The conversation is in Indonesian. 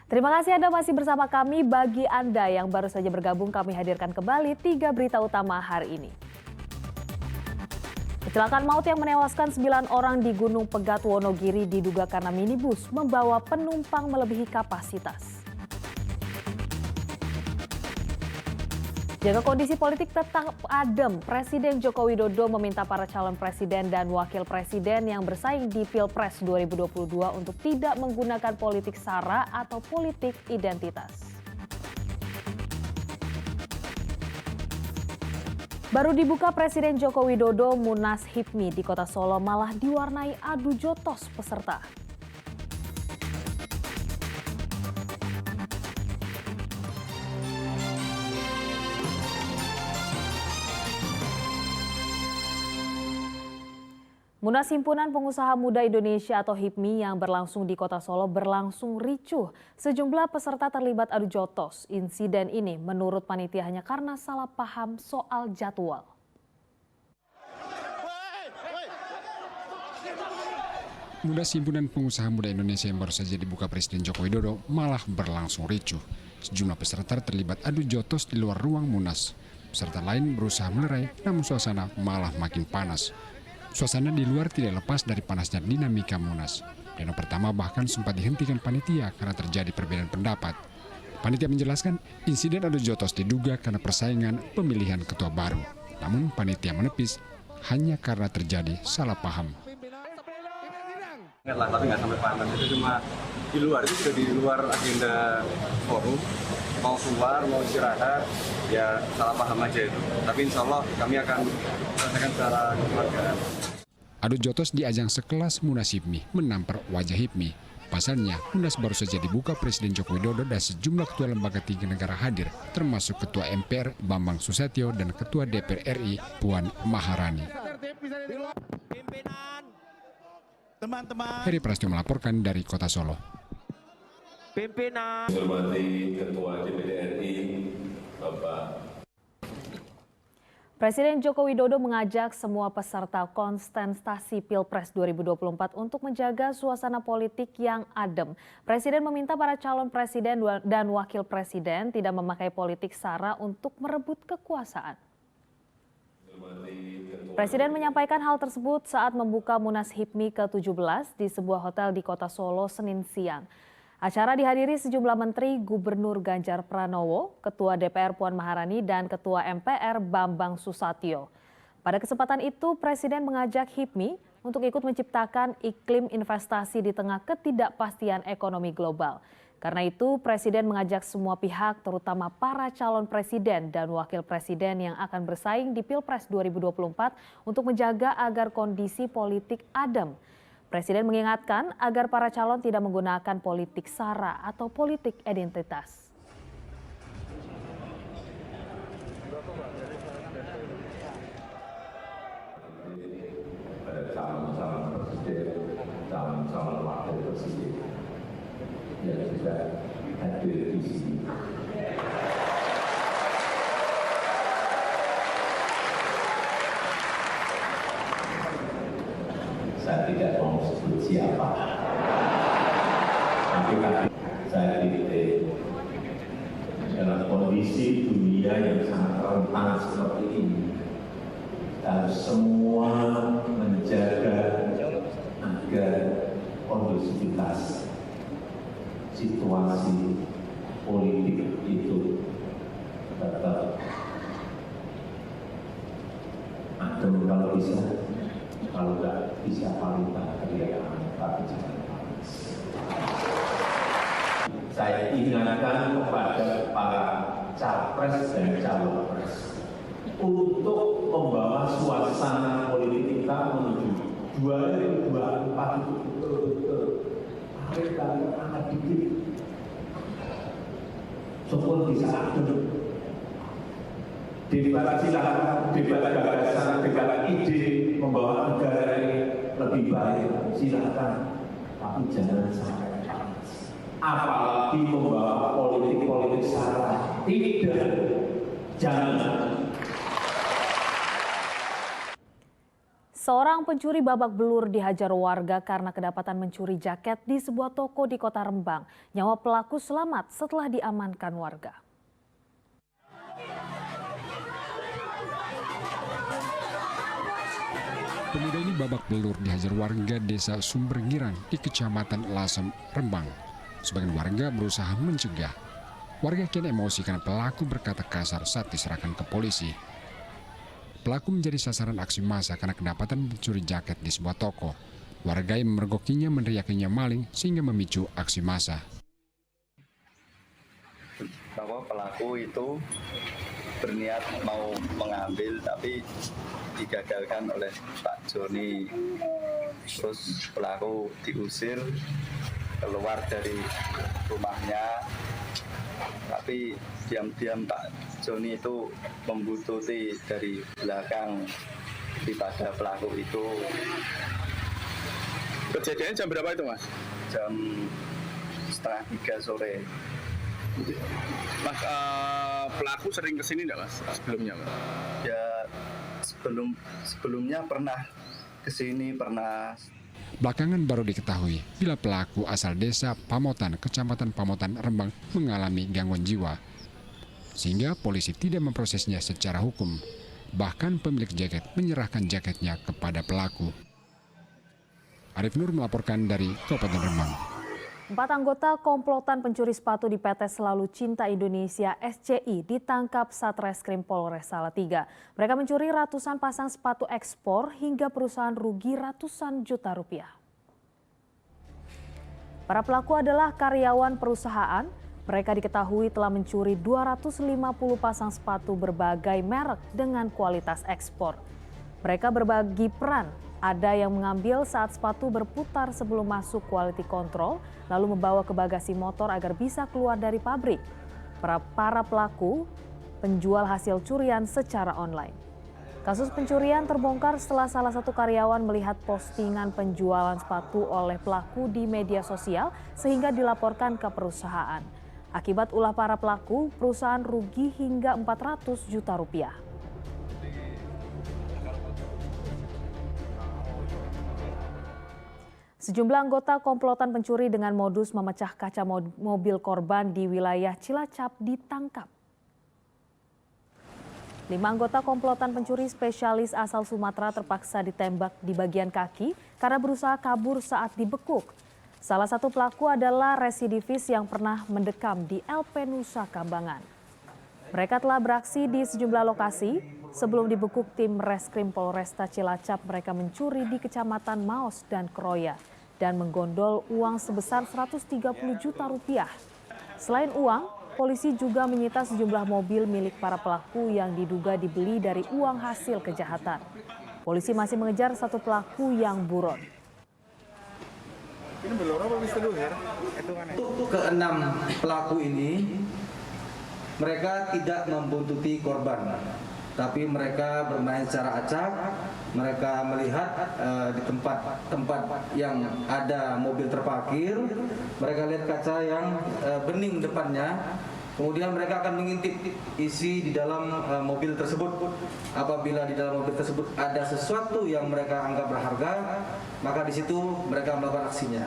Terima kasih Anda masih bersama kami. Bagi Anda yang baru saja bergabung, kami hadirkan kembali 3 berita utama hari ini. Kecelakaan maut yang menewaskan 9 orang di Gunung Pegat Wonogiri diduga karena minibus membawa penumpang melebihi kapasitas. Jaga kondisi politik tetap adem, Presiden Joko Widodo meminta para calon presiden dan wakil presiden yang bersaing di Pilpres 2022 untuk tidak menggunakan politik sara atau politik identitas. Baru dibuka Presiden Joko Widodo, Munas HIPMI di Kota Solo malah diwarnai adu jotos peserta. Munas Himpunan Pengusaha Muda Indonesia atau HIPMI yang berlangsung di Kota Solo berlangsung ricuh. Sejumlah peserta terlibat adu jotos. Insiden ini menurut panitia hanya karena salah paham soal jadwal. Munas Himpunan Pengusaha Muda Indonesia yang baru saja dibuka Presiden Joko Widodo malah berlangsung ricuh. Sejumlah peserta terlibat adu jotos di luar ruang Munas. Peserta lain berusaha melerai, namun suasana malah makin panas. Suasana di luar tidak lepas dari panasnya dinamika Munas. Pleno pertama bahkan sempat dihentikan panitia karena terjadi perbedaan pendapat. Panitia menjelaskan insiden adu jotos diduga karena persaingan pemilihan ketua baru. Namun panitia menepis hanya karena terjadi salah paham. Tapi nggak sampai panas, itu cuma di luar, itu sudah di luar agenda forum. Mau keluar, mau istirahat, ya salah paham aja itu. Tapi insya Allah kami akan selesaikan secara kekeluargaan. Adu jotos di ajang sekelas Munas HIPMI menampar wajah HIPMI. Pasalnya, Munas baru saja dibuka Presiden Joko Widodo dan sejumlah ketua lembaga tinggi negara hadir, termasuk Ketua MPR Bambang Susatyo dan Ketua DPR RI Puan Maharani. Heri Prasetyo melaporkan dari Kota Solo. Pimpinan. Hormati Ketua DPR RI, Bapak. Presiden Joko Widodo mengajak semua peserta kontestasi Pilpres 2024 untuk menjaga suasana politik yang adem. Presiden meminta para calon presiden dan wakil presiden tidak memakai politik sara untuk merebut kekuasaan. Presiden menyampaikan hal tersebut saat membuka Munas HIPMI ke-17 di sebuah hotel di Kota Solo Senin siang. Acara dihadiri sejumlah menteri, Gubernur Ganjar Pranowo, Ketua DPR Puan Maharani, dan Ketua MPR Bambang Susatyo. Pada kesempatan itu, Presiden mengajak HIPMI untuk ikut menciptakan iklim investasi di tengah ketidakpastian ekonomi global. Karena itu, Presiden mengajak semua pihak, terutama para calon presiden dan wakil presiden yang akan bersaing di Pilpres 2024 untuk menjaga agar kondisi politik adem. Presiden mengingatkan agar para calon tidak menggunakan politik sara atau politik identitas. Pada calon-calon presiden, calon-calon wakil presiden yang sudah hadir di sini. Saya tidak mau sebut siapa, tapi saya titik dalam kondisi dunia yang sangat rentan seperti ini, kita harus semua menjaga agar kondusivitas situasi politik itu tetap adem kalau bisa. Kalau tidak bisa parita teriakan, tapi jangan panas. Saya ingatkan kepada para capres dan cawapres untuk membawa suasana politik kita menuju 2024 itu betul-betul akhir kali akan dikit. Syukur bisa adem. Debat silakan, debat gagasan, debat ide membawa negara ini lebih baik, silakan, tapi jangan sampai panas. Apalagi membawa politik-politik sara, tidak, jangan. Seorang pencuri babak belur dihajar warga karena kedapatan mencuri jaket di sebuah toko di Kota Rembang. Nyawa pelaku selamat setelah diamankan warga. Pemuda ini babak belur dihajar warga desa Sumbergirang di Kecamatan Lasem, Rembang. Sebagian warga berusaha mencegah. Warga kian emosi karena pelaku berkata kasar saat diserahkan ke polisi. Pelaku menjadi sasaran aksi massa karena kedapatan mencuri jaket di sebuah toko. Warga yang memergokinya meneriakinya maling sehingga memicu aksi massa. Bahwa pelaku itu berniat mau mengambil tapi digagalkan oleh Pak Joni. Terus pelaku diusir keluar dari rumahnya, tapi diam-diam Pak Joni itu membututi dari belakang daripada pelaku itu. Kejadiannya jam berapa itu, Mas? Jam 2:30 sore. Mas, pelaku sering kesini enggak, Mas, sebelumnya, Mas? Ya sebelumnya pernah kesini, pernah. Belakangan baru diketahui bila pelaku asal desa Pamotan, Kecamatan Pamotan, Rembang mengalami gangguan jiwa. Sehingga polisi tidak memprosesnya secara hukum. Bahkan pemilik jaket menyerahkan jaketnya kepada pelaku. Arif Nur melaporkan dari Kabupaten Rembang. 4 anggota komplotan pencuri sepatu di PT Selalu Cinta Indonesia SCI ditangkap Satreskrim Polres Salatiga. Mereka mencuri ratusan pasang sepatu ekspor hingga perusahaan rugi ratusan juta rupiah. Para pelaku adalah karyawan perusahaan. Mereka diketahui telah mencuri 250 pasang sepatu berbagai merek dengan kualitas ekspor. Mereka berbagi peran. Ada yang mengambil saat sepatu berputar sebelum masuk quality control, lalu membawa ke bagasi motor agar bisa keluar dari pabrik. Para pelaku penjual hasil curian secara online. Kasus pencurian terbongkar setelah salah satu karyawan melihat postingan penjualan sepatu oleh pelaku di media sosial sehingga dilaporkan ke perusahaan. Akibat ulah para pelaku, perusahaan rugi hingga 400 juta rupiah. Sejumlah anggota komplotan pencuri dengan modus memecah kaca mobil korban di wilayah Cilacap ditangkap. 5 anggota komplotan pencuri spesialis asal Sumatera terpaksa ditembak di bagian kaki karena berusaha kabur saat dibekuk. Salah satu pelaku adalah residivis yang pernah mendekam di LP Nusa Kambangan. Mereka telah beraksi di sejumlah lokasi. Sebelum dibekuk tim Reskrim Polresta Cilacap, mereka mencuri di Kecamatan Maos dan Kroya dan menggondol uang sebesar 130 juta rupiah. Selain uang, polisi juga menyita sejumlah mobil milik para pelaku yang diduga dibeli dari uang hasil kejahatan. Polisi masih mengejar satu pelaku yang buron. Untuk ke-6 pelaku ini, mereka tidak membuntuti korban, tapi mereka bermain secara acak. Mereka melihat di tempat yang ada mobil terparkir, mereka lihat kaca yang bening depannya. Kemudian mereka akan mengintip isi di dalam mobil tersebut. Apabila di dalam mobil tersebut ada sesuatu yang mereka anggap berharga, maka di situ mereka melakukan aksinya.